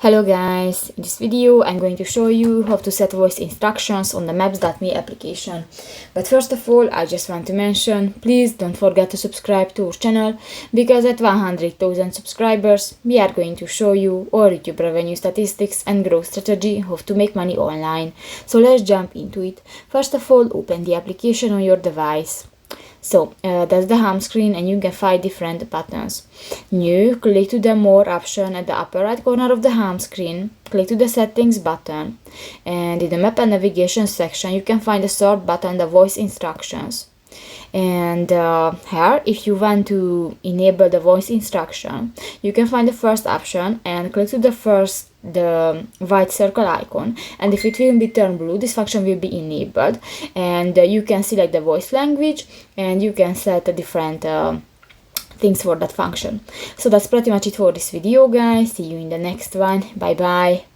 Hello guys, in this video I'm going to show you how to set voice instructions on the Maps.me application. But first of all, I just want to mention, please don't forget to subscribe to our channel, because at 100,000 subscribers we are going to show you our YouTube revenue statistics and growth strategy, how to make money online. So let's jump into it. First of all, open the application on your device. So that's the home screen, and you can find different buttons. New, click to the more option at the upper right corner of the home screen. Click to the settings button, and in the map and navigation section you can find the third button, the voice instructions. And here, if you want to enable the voice instruction, you can find the first option and click to the white circle icon, and if it will be turned blue, this function will be enabled, and you can select the voice language and you can set a different things for that function. So that's pretty much it for this video, guys. See you in the next one. Bye bye.